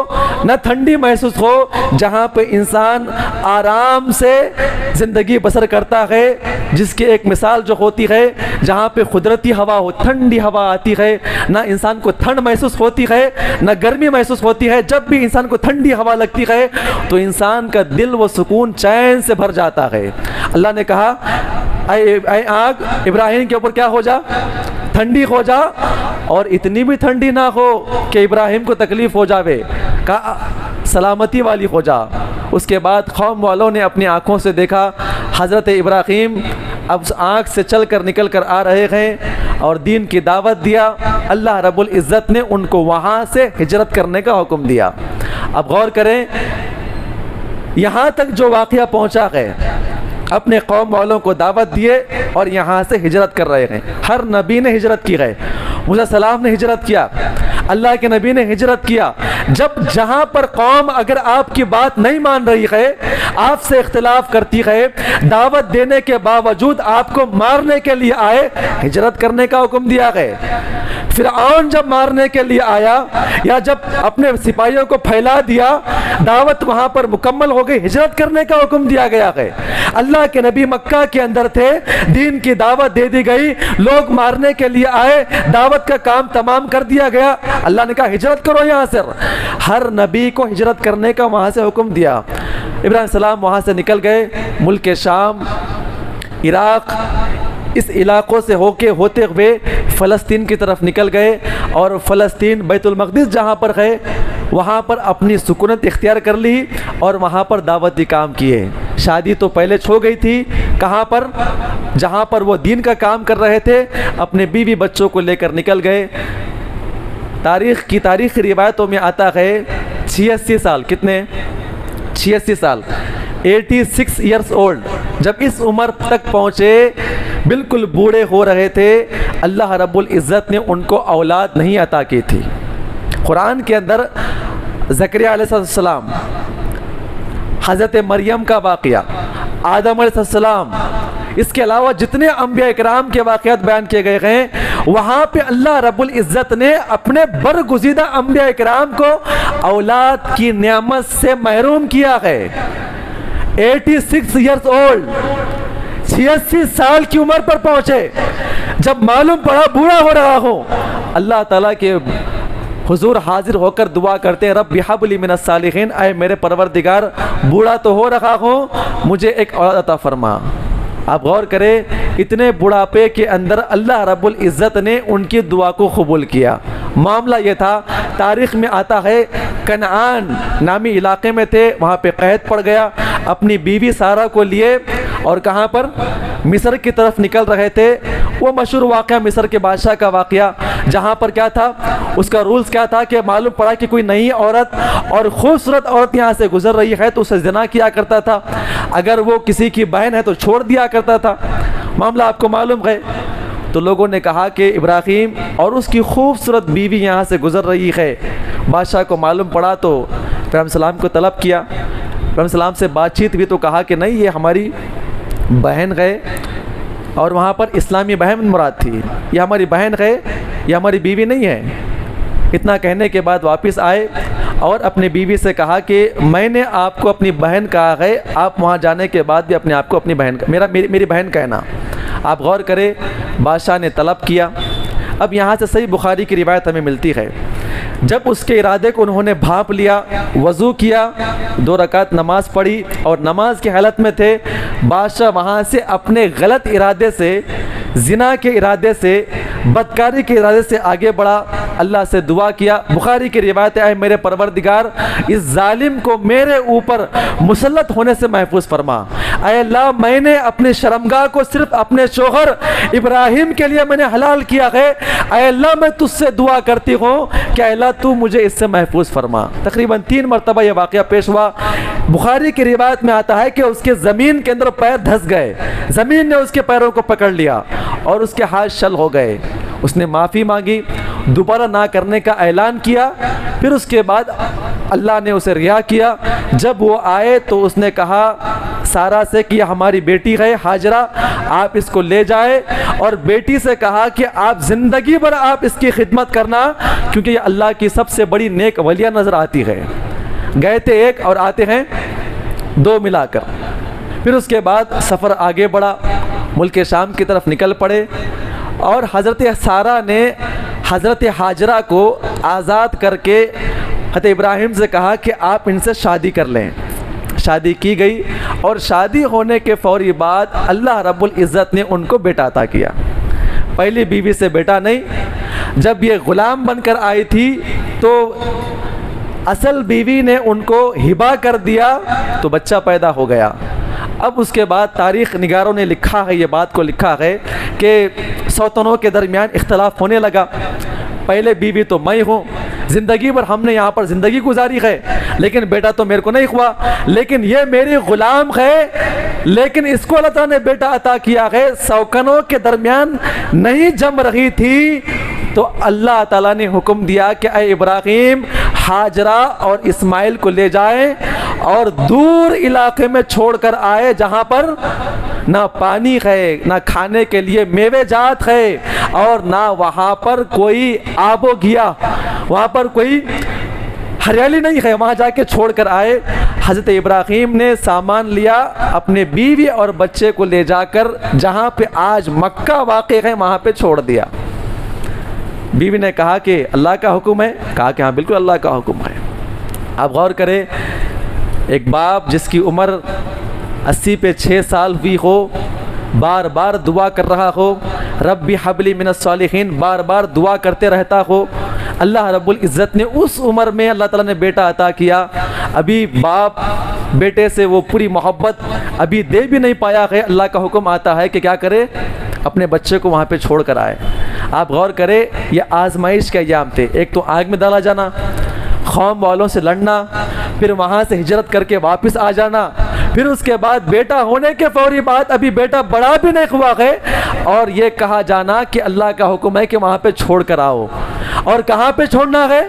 نہ ٹھنڈی محسوس ہو، جہاں پہ انسان آرام سے زندگی بسر کرتا ہے. جس کی ایک مثال جو ہوتی ہے، جہاں پہ قدرتی ہوا ہو، ٹھنڈی ہوا آتی ہے، نہ انسان کو ٹھنڈ محسوس ہوتی ہے نہ گرمی محسوس ہوتی ہے. جب بھی انسان کو ٹھنڈی ہوا لگتی ہے تو انسان کا دل و سکون چین سے بھر جاتا ہے. اللہ نے کہا اے آگ ابراہیم کے اوپر کیا ہو جا؟ ٹھنڈی ہو جا، اور اتنی بھی ٹھنڈی نہ ہو کہ ابراہیم کو تکلیف ہو جاوے. کہا سلامتی والی ہو جا. اس کے بعد قوم والوں نے اپنی آنکھوں سے دیکھا حضرت ابراہیم اب آنکھ سے چل کر نکل کر آ رہے ہیں اور دین کی دعوت دیا. اللہ رب العزت نے ان کو وہاں سے ہجرت کرنے کا حکم دیا. اب غور کریں، یہاں تک جو واقعہ پہنچا ہے، اپنے قوم والوں کو دعوت دیے اور یہاں سے ہجرت کر رہے ہیں. ہر نبی نے ہجرت کی ہے. موسیٰ علیہ السلام نے ہجرت کیا، اللہ کے نبی نے ہجرت کیا. جہاں پر قوم اگر آپ کی بات نہیں مان رہی ہے، آپ سے اختلاف کرتی ہے، دعوت دینے کے باوجود آپ کو مارنے کے لیے آئے، ہجرت کرنے کا حکم دیا ہے. فرعون جب مارنے کے لیے آیا یا جب اپنے سپاہیوں کو پھیلا دیا، دعوت وہاں پر مکمل ہو گئی، ہجرت کرنے کا حکم دیا گیا ہے۔ اللہ کے نبی مکہ کے اندر تھے، دین کی دعوت دے دی گئی، لوگ مارنے کے لیے آئے، دعوت کا کام تمام کر دیا گیا، اللہ نے کہا ہجرت کرو یہاں سے۔ ہر نبی کو ہجرت کرنے کا وہاں سے حکم دیا۔ ابراہیم علیہ السلام وہاں سے نکل گئے، ملک شام، عراق، اس علاقوں سے ہوتے ہوئے فلسطین کی طرف نکل گئے، اور فلسطین بیت المقدس جہاں پر گئے وہاں پر اپنی سکونت اختیار کر لی اور وہاں پر دعوتی کام کیے۔ شادی تو پہلے چھو گئی تھی، کہاں پر؟ جہاں پر وہ دین کا کام کر رہے تھے، اپنے بیوی بچوں کو لے کر نکل گئے۔ تاریخی روایتوں میں آتا ہے 86 سال، کتنے؟ 86 سال، 86 ایئرس اولڈ، جب اس عمر تک پہنچے، بالکل بوڑھے ہو رہے تھے، اللہ رب العزت نے ان کو اولاد نہیں عطا کی تھی۔ قرآن کے اندر زکریا علیہ السلام، حضرت مریم کا واقعہ، آدم علیہ السلام، اس کے علاوہ جتنے انبیاء اکرام کے واقعات بیان کیے گئے ہیں، وہاں پہ اللہ رب العزت نے اپنے برگزیدہ انبیاء اکرام کو اولاد کی نعمت سے محروم کیا ہے۔ 86 ایئرس اولڈ، 86 سال کی عمر پر پہنچے، جب معلوم پڑا بوڑھا ہو رہا ہوں، اللہ تعالیٰ کے حضور حاضر ہو کر دعا کرتے ہیں، رب ہب لی من الصالحین، اے میرے پروردگار بوڑھا تو ہو رہا ہوں، مجھے ایک اولاد عطا فرما۔ آپ غور کریں، اتنے بڑھاپے کے اندر اللہ رب العزت نے ان کی دعا کو قبول کیا۔ معاملہ یہ تھا، تاریخ میں آتا ہے کنعان نامی علاقے میں تھے، وہاں پہ قحط پڑ گیا، اپنی بیوی سارہ کو لیے اور کہاں پر؟ مصر کی طرف نکل رہے تھے۔ وہ مشہور واقعہ مصر کے بادشاہ کا واقعہ، جہاں پر کیا تھا، اس کا رولز کیا تھا کہ معلوم پڑا کہ کوئی نئی عورت اور خوبصورت عورت یہاں سے گزر رہی ہے تو اسے زنا کیا کرتا تھا، اگر وہ کسی کی بہن ہے تو چھوڑ دیا کرتا تھا۔ معاملہ آپ کو معلوم ہے۔ تو لوگوں نے کہا کہ ابراہیم اور اس کی خوبصورت بیوی یہاں سے گزر رہی ہے۔ بادشاہ کو معلوم پڑا تو ابراہیم السلام کو طلب کیا، ابراہیم السلام سے بات چیت ہوئی تو کہا کہ نہیں، یہ ہماری بہن ہے، اور وہاں پر اسلامی بہن مراد تھی، یہ ہماری بہن ہے، یہ ہماری بیوی نہیں ہے۔ اتنا کہنے کے بعد واپس آئے اور اپنی بیوی سے کہا کہ میں نے آپ کو اپنی بہن کہا ہے، آپ وہاں جانے کے بعد بھی اپنے آپ کو اپنی بہن میری بہن کہنا۔ آپ غور کریں، بادشاہ نے طلب کیا۔ اب یہاں سے صحیح بخاری کی روایت ہمیں ملتی ہے، جب اس کے ارادے کو انہوں نے بھانپ لیا، وضو کیا، 2 رکعت نماز پڑھی اور نماز کی حالت میں تھے، بادشاہ وہاں سے اپنے غلط ارادے سے، زنا کے ارادے سے، بدکاری کے ارادے سے آگے بڑھا، اللہ سے دعا کیا۔ بخاری کی روایت ہے، اے میرے پروردگار اس ظالم کو میرے اوپر مسلط ہونے سے محفوظ فرما۔ اے اللہ، میں نے اپنے شرمگاہ کو صرف اپنے شوہر ابراہیم کے لیے میں نے حلال کیا ہے، اے اللہ میں تجھ سے دعا کرتی ہوں کہ اے اللہ تو مجھے اس سے محفوظ فرما۔ تقریباً 3 مرتبہ یہ واقعہ پیش ہوا۔ بخاری کی روایت میں آتا ہے کہ اس کے زمین کے اندر پیر دھس گئے، زمین نے اس کے پیروں کو پکڑ لیا اور اس کے ہاتھ شل ہو گئے۔ اس نے معافی مانگی، دوبارہ نہ کرنے کا اعلان کیا، پھر اس کے بعد اللہ نے اسے رہا کیا۔ جب وہ آئے تو اس نے کہا سارہ سے کہ یہ ہماری بیٹی ہے ہاجرہ، آپ اس کو لے جائے، اور بیٹی سے کہا کہ آپ زندگی بھر آپ اس کی خدمت کرنا، کیونکہ یہ اللہ کی سب سے بڑی نیک ولیہ نظر آتی ہے۔ گئے تھے 1 اور آتے ہیں 2 ملا کر۔ پھر اس کے بعد سفر آگے بڑھا، ملک شام کی طرف نکل پڑے، اور حضرت سارہ نے حضرت ہاجرہ کو آزاد کر کے حضرت ابراہیم سے کہا کہ آپ ان سے شادی کر لیں۔ شادی کی گئی، اور شادی ہونے کے فوری بعد اللہ رب العزت نے ان کو بیٹا عطا کیا۔ پہلی بیوی سے بیٹا نہیں، جب یہ غلام بن کر آئی تھی تو اصل بیوی نے ان کو ہبا کر دیا تو بچہ پیدا ہو گیا۔ اب اس کے بعد تاریخ نگاروں نے لکھا ہے، یہ بات کو لکھا ہے کہ سوتنوں کے درمیان اختلاف ہونے لگا۔ پہلے بیوی تو میں ہوں، زندگی بھر ہم نے یہاں پر زندگی گزاری ہے، لیکن بیٹا تو میرے کو نہیں ہوا، لیکن یہ میری غلام ہے، لیکن اس کو اللہ تعالیٰ نے بیٹا عطا کیا ہے۔ سوکنوں کے درمیان نہیں جم رہی تھی تو اللہ تعالیٰ نے حکم دیا کہ اے ابراہیم، ہاجرہ اور اسماعیل کو لے جائیں اور دور علاقے میں چھوڑ کر آئے، جہاں پر نہ پانی ہے، نہ کھانے کے لیے میوے جات ہے، اور نہ وہاں پر کوئی آب و گیا، وہاں پر کوئی ہریالی نہیں ہے، وہاں جا کے چھوڑ کر آئے۔ حضرت ابراہیم نے سامان لیا، اپنے بیوی اور بچے کو لے جا کر جہاں پہ آج مکہ واقع ہے وہاں پہ چھوڑ دیا۔ بیوی نے کہا کہ اللہ کا حکم ہے؟ کہا کہ ہاں بالکل اللہ کا حکم ہے۔ آپ غور کریں، ایک باپ جس کی عمر 80 پہ 6 سال ہوئی ہو، بار بار دعا کر رہا ہو، رب حبلی من الصالحین بار بار دعا کرتے رہتا ہو، اللہ رب العزت نے اس عمر میں اللہ تعالیٰ نے بیٹا عطا کیا۔ ابھی باپ بیٹے سے وہ پوری محبت ابھی دے بھی نہیں پایا ہے، اللہ کا حکم آتا ہے کہ کیا کرے؟ اپنے بچے کو وہاں پہ چھوڑ کر آئے۔ آپ غور کریں، یہ آزمائش کے ایام تھے، ایک تو آگ میں ڈالا جانا، قوم والوں سے لڑنا، پھر وہاں سے ہجرت کر کے واپس آ جانا، پھر اس کے بعد بیٹا ہونے کے فوری بعد ابھی بیٹا بڑا بھی نہیں ہوا ہے اور یہ کہا جانا کہ اللہ کا حکم ہے کہ وہاں پہ چھوڑ کر آؤ۔ اور کہاں پہ چھوڑنا ہے؟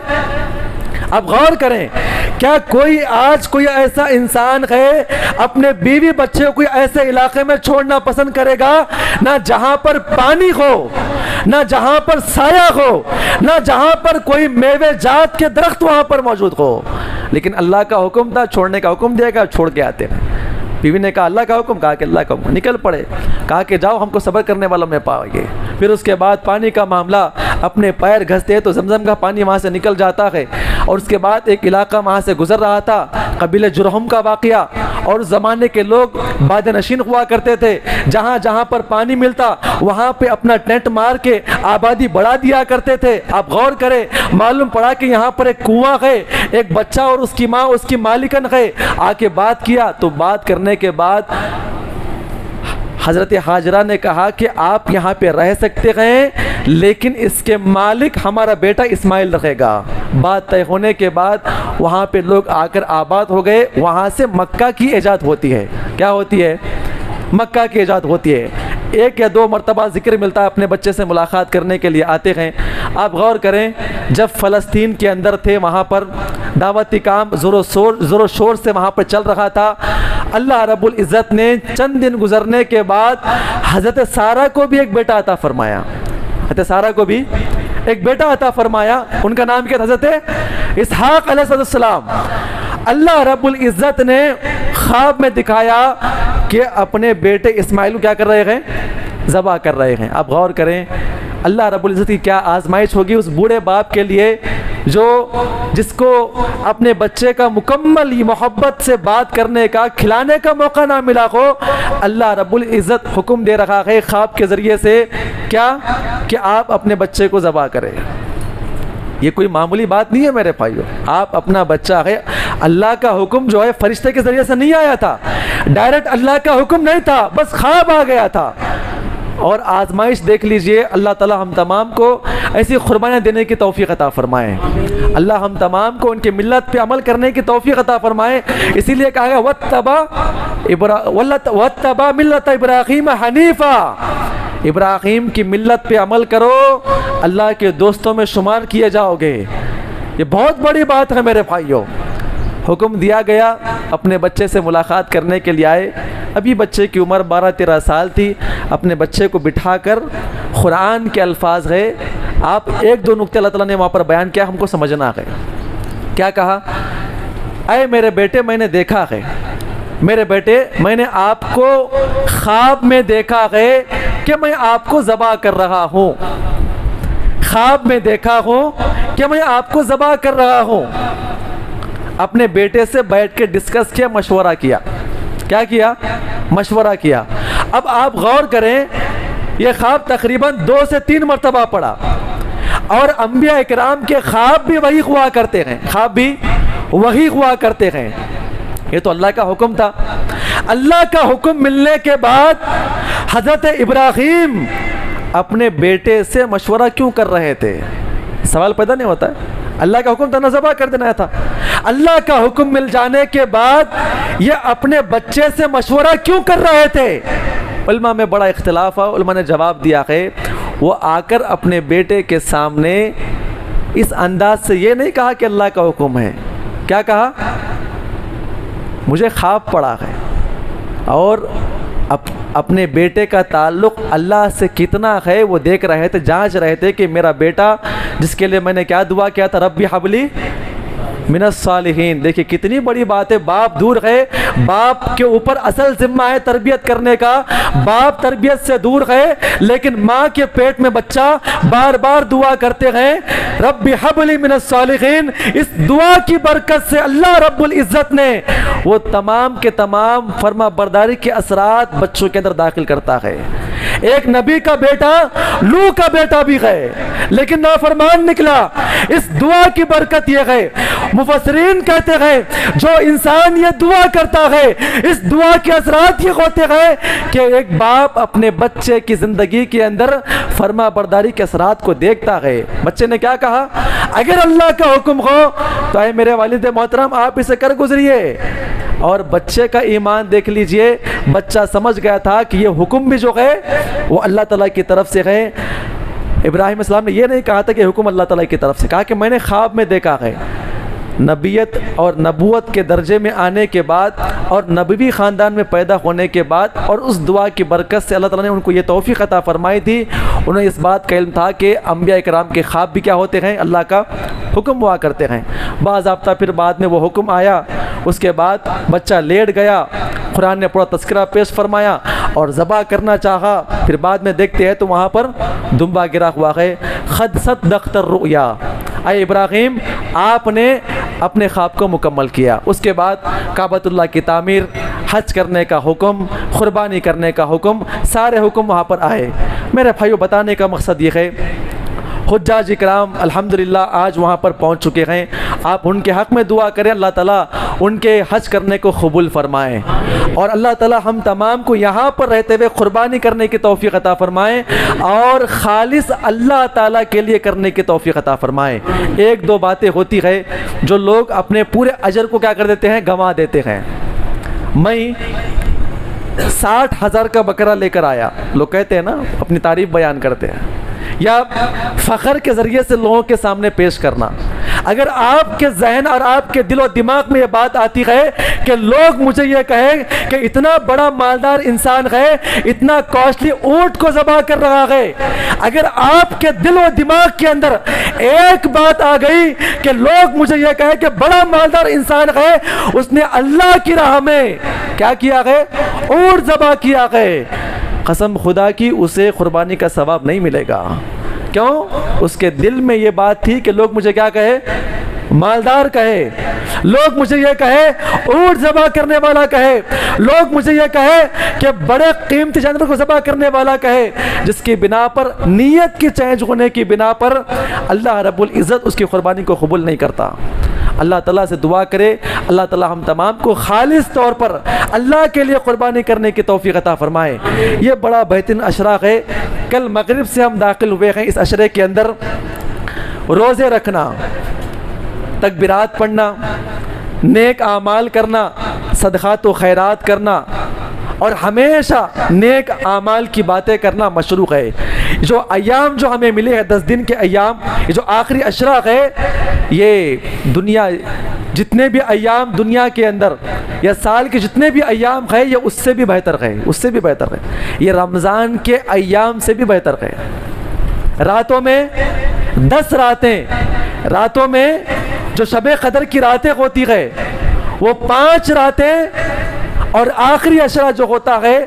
اب غور کریں، کیا کوئی آج کوئی ایسا انسان ہے اپنے بیوی بچے کو کوئی ایسے علاقے میں چھوڑنا پسند کرے گا نہ جہاں پر پانی ہو، نہ جہاں پر سایہ ہو، نہ جہاں پر کوئی میوے جات کے درخت وہاں پر موجود ہو؟ لیکن اللہ کا حکم تھا، چھوڑنے کا حکم دیا گیا، چھوڑ کے آتے ہیں۔ بیوی نے کہا اللہ کا حکم، کہا کہ اللہ کا حکم، نکل پڑے، کہا کہ جاؤ ہم کو صبر کرنے والوں میں پاؤ گے۔ پھر اس کے بعد پانی کا معاملہ، اپنے پیر گھستے ہیں تو زمزم کا پانی وہاں سے نکل جاتا ہے۔ اور اس کے بعد ایک علاقہ وہاں سے گزر رہا تھا، قبیلہ جرہم کا واقعہ، اور اس زمانے کے لوگ باد نشین ہوا کرتے تھے، جہاں جہاں پر پانی ملتا وہاں پہ اپنا ٹینٹ مار کے آبادی بڑھا دیا کرتے تھے۔ آپ غور کریں، معلوم پڑا کہ یہاں پر ایک کنواں ہے، ایک بچہ اور اس کی ماں اس کی مالکن ہے۔ آ کے بات کیا تو بات کرنے کے بعد حضرت حاجرہ نے کہا کہ آپ یہاں پہ رہ سکتے ہیں لیکن اس کے مالک ہمارا بیٹا اسماعیل رہے گا۔ بات طے ہونے کے بعد وہاں پہ لوگ آ کر آباد ہو گئے۔ وہاں سے مکہ کی ایجاد ہوتی ہے۔ کیا ہوتی ہے؟ مکہ کی ایجاد ہوتی ہے۔ 1 یا 2 مرتبہ ذکر ملتا ہے، اپنے بچے سے ملاقات کرنے کے لیے آتے ہیں۔ آپ غور کریں، جب فلسطین کے اندر تھے وہاں پر دعوتی کام زور و شور سے وہاں پر چل رہا تھا، اللہ رب العزت نے چند دن گزرنے کے بعد حضرت سارہ کو بھی ایک بیٹا عطا فرمایا۔ حضرت سارہ کو بھی ایک بیٹا عطا فرمایا، ان کا نام کیا تھا؟ حضرت اسحاق علیہ السلام۔ اللہ رب العزت نے خواب میں دکھایا کہ اپنے بیٹے اسماعیل کو کیا کر رہے ہیں؟ ذبح کر رہے ہیں۔ آپ غور کریں، اللہ رب العزت کی کیا آزمائش ہوگی اس بوڑھے باپ کے لیے جس کو اپنے بچے کا مکمل محبت سے بات کرنے کا، کھلانے کا موقع نہ ملا ہو۔ اللہ رب العزت حکم دے رہا ہے خواب کے ذریعے سے، کیا کہ آپ اپنے بچے کو ذبح کریں۔ یہ کوئی معمولی بات نہیں ہے میرے بھائیو۔ آپ اپنا بچہ ہے، اللہ کا حکم جو ہے فرشتے کے ذریعے سے نہیں آیا تھا، ڈائریکٹ اللہ کا حکم نہیں تھا، بس خواب آ گیا تھا۔ اور آزمائش دیکھ لیجئے، اللہ تعالی ہم تمام کو ایسی قربانیاں دینے کی توفیق عطا فرمائے۔ اللہ ہم تمام کو ان کی ملت پہ عمل کرنے کی توفیق عطا فرمائے۔ اسی لیے کہا گیا وَاتَّبَعَ مِلَّةَ إِبْرَاهِيمَ حَنِيفًا، ابراہیم کی ملت پہ عمل کرو، اللہ کے دوستوں میں شمار کیے جاؤ گے۔ یہ بہت بڑی بات ہے میرے بھائیوں۔ حکم دیا گیا، اپنے بچے سے ملاقات کرنے کے لیے آئے۔ ابھی بچے کی عمر 12-13 سال تھی۔ اپنے بچے کو بٹھا کر قرآن کے الفاظ ہے، آپ 1-2 نقطے اللہ تعالیٰ نے وہاں پر بیان کیا، ہم کو سمجھنا ہے۔ کیا کہا؟ اے میرے بیٹے، میں نے دیکھا ہے، میرے بیٹے میں نے آپ کو خواب میں دیکھا ہے کہ میں آپ کو ذبح کر رہا ہوں۔ خواب میں دیکھا ہوں کہ میں آپ کو ذبح کر رہا ہوں۔ اپنے بیٹے سے بیٹھ کے ڈسکس کیا، مشورہ کیا۔ کیا کیا؟ مشورہ کیا۔ اب آپ غور کریں، یہ خواب تقریباً 2 سے 3 مرتبہ پڑا، اور انبیاء اکرام کے خواب بھی وہی ہوا کرتے ہیں، خواب بھی وہی ہوا کرتے ہیں۔ یہ تو اللہ کا حکم تھا۔ اللہ کا حکم ملنے کے بعد حضرت ابراہیم اپنے بیٹے سے مشورہ کیوں کر رہے تھے؟ سوال پیدا نہیں ہوتا ہے؟ اللہ کا حکم تھا نہ ذبح کر دینا تھا۔ اللہ کا حکم مل جانے کے بعد یہ اپنے بچے سے مشورہ کیوں کر رہے تھے؟ علماء میں بڑا اختلاف ہے۔ علماء نے جواب دیا ہے، وہ آ کر اپنے بیٹے کے سامنے اس انداز سے یہ نہیں کہا کہ اللہ کا حکم ہے۔ کیا کہا؟ مجھے خواب پڑا ہے اور اپنے بیٹے کا تعلق اللہ سے کتنا ہے وہ دیکھ رہے تھے، جانچ رہے تھے کہ میرا بیٹا جس کے لیے میں نے کیا دعا کیا تھا، ربی حبلی من الصالحین. دیکھیں کتنی بڑی بات ہے. باپ دور ہے، باپ کے اوپر اصل ذمہ ہے تربیت کرنے کا. باپ تربیت سے دور ہے لیکن ماں کے پیٹ میں بچہ بار بار دعا کرتے ہیں رب ہب لی من الصالحین. اس دعا کی برکت سے اللہ رب العزت نے وہ تمام کے تمام فرما برداری کے اثرات بچوں کے اندر داخل کرتا ہے. ایک نبی کا بیٹا لو کا بیٹا بھی ہے لیکن نافرمان نکلا. اس دعا کی برکت یہ ہے. مفسرین کہتے ہیں جو انسان یہ دعا کرتا ہے اس دعا کے اثرات یہ ہوتے ہیں کہ ایک باپ اپنے بچے کی زندگی کے اندر فرما برداری کے اثرات کو دیکھتا ہے. بچے نے کیا کہا؟ اگر اللہ کا حکم ہو تو اے میرے والد محترم آپ اسے کر گزریے. اور بچے کا ایمان دیکھ لیجئے. بچہ سمجھ گیا تھا کہ یہ حکم بھی جو ہے وہ اللہ تعالیٰ کی طرف سے ہے. ابراہیم السلام نے یہ نہیں کہا تھا کہ حکم اللہ تعالیٰ کی طرف سے، کہا کہ میں نے خواب میں دیکھا ہے. نبیت اور نبوت کے درجے میں آنے کے بعد اور نبوی خاندان میں پیدا ہونے کے بعد اور اس دعا کی برکت سے اللہ تعالیٰ نے ان کو یہ توفیق عطا فرمائی تھی. انہیں اس بات کا علم تھا کہ انبیاء کرام کے خواب بھی کیا ہوتے ہیں؟ اللہ کا حکم ہوا کرتے ہیں. باضابطہ پھر بعد میں وہ حکم آیا. اس کے بعد بچہ لیٹ گیا، قرآن نے پورا تذکرہ پیش فرمایا اور ذبح کرنا چاہا. پھر بعد میں دیکھتے ہیں تو وہاں پر دمبا گرا ہوا ہے. خد صدقت الرؤیا، اے ابراہیم آپ نے اپنے خواب کو مکمل کیا. اس کے بعد کعبۃ اللہ کی تعمیر، حج کرنے کا حکم، قربانی کرنے کا حکم، سارے حکم وہاں پر آئے. میرے بھائیو بتانے کا مقصد یہ ہے حجاج اکرام الحمدللہ آج وہاں پر پہنچ چکے ہیں. آپ ان کے حق میں دعا کریں اللہ تعالیٰ ان کے حج کرنے کو قبول فرمائیں اور اللہ تعالیٰ ہم تمام کو یہاں پر رہتے ہوئے قربانی کرنے کی توفیق عطا فرمائیں اور خالص اللہ تعالیٰ کے لیے کرنے کی توفیق عطا فرمائیں. ایک دو باتیں ہوتی ہے جو لوگ اپنے پورے اجر کو کیا کر دیتے ہیں؟ گنوا دیتے ہیں. میں 60,000 کا بکرا لے کر آیا، لوگ کہتے ہیں نا اپنی تعریف بیان کرتے ہیں، یا فخر کے ذریعے سے لوگوں کے سامنے پیش کرنا. اگر آپ کے ذہن اور آپ کے دل و دماغ میں یہ بات آتی ہے کہ لوگ مجھے یہ کہیں کہ اتنا بڑا مالدار انسان ہے، اتنا کاسٹلی اونٹ کو ذبح کر رہا ہے، اگر آپ کے دل و دماغ کے اندر ایک بات آ گئی کہ لوگ مجھے یہ کہیں کہ بڑا مالدار انسان ہے، اس نے اللہ کی راہ میں کیا کیا ہے؟ اونٹ ذبح کیا ہے، قسم خدا کی اسے قربانی کا ثواب نہیں ملے گا. کیوں؟ اس کے دل میں یہ بات تھی کہ لوگ مجھے کیا کہے؟ مالدار کہے، لوگ مجھے یہ کہے اونٹ ذبح کرنے والا کہے، لوگ مجھے یہ کہے کہ بڑے قیمتی جانور کو ذبح کرنے والا کہے، جس کی بنا پر نیت کی چینج ہونے کی بنا پر اللہ رب العزت اس کی قربانی کو قبول نہیں کرتا. اللہ تعالیٰ سے دعا کرے اللہ تعالیٰ ہم تمام کو خالص طور پر اللہ کے لیے قربانی کرنے کی توفیق عطا فرمائے. یہ بڑا بہترین عشرہ ہے. کل مغرب سے ہم داخل ہوئے ہیں اس عشرے کے اندر. روزے رکھنا، تکبیرات پڑھنا، نیک اعمال کرنا، صدقات و خیرات کرنا اور ہمیشہ نیک اعمال کی باتیں کرنا مشروع ہے. جو ایام جو ہمیں ملے ہیں 10 دن کے ایام، یہ جو آخری عشرہ ہے، یہ دنیا جتنے بھی ایام دنیا کے اندر یا سال کے جتنے بھی ایام ہے یہ اس سے بھی بہتر ہے، اس سے بھی بہتر ہے. یہ رمضان کے ایام سے بھی بہتر ہے. راتوں میں 10 راتیں، راتوں میں جو شب قدر کی راتیں ہوتی ہے وہ 5 راتیں اور آخری عشرہ جو ہوتا ہے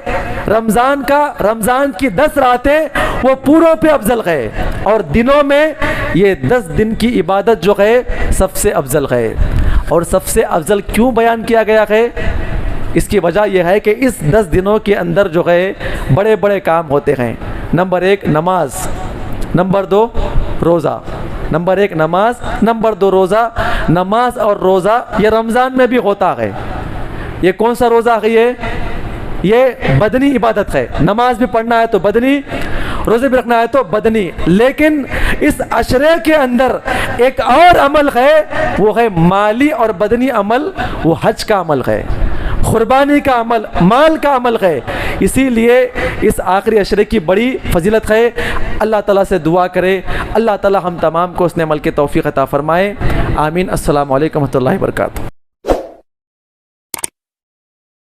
رمضان کا، رمضان کی 10 راتیں وہ پوروں پہ افضل ہے. اور دنوں میں یہ 10 دن کی عبادت جو ہے سب سے افضل ہے. اور سب سے افضل کیوں بیان کیا گیا ہے؟ اس کی وجہ یہ ہے کہ اس 10 دنوں کے اندر جو ہے بڑے بڑے کام ہوتے ہیں. نمبر 1 نماز، نمبر 2 روزہ. نمبر 1 نماز، نمبر 2 روزہ. نماز اور روزہ یہ رمضان میں بھی ہوتا ہے. یہ کون سا روزہ ہے؟ یہ بدنی عبادت ہے. نماز بھی پڑھنا ہے تو بدنی، روزے بھی رکھنا ہے تو بدنی. لیکن اس عشرے کے اندر ایک اور عمل ہے، وہ ہے مالی اور بدنی عمل. وہ حج کا عمل ہے، قربانی کا عمل، مال کا عمل ہے. اسی لیے اس آخری عشرے کی بڑی فضیلت ہے. اللہ تعالیٰ سے دعا کرے اللہ تعالیٰ ہم تمام کو اس نے عمل کی توفیق عطا فرمائے. آمین. السلام علیکم ورحمۃ اللہ وبرکاتہ.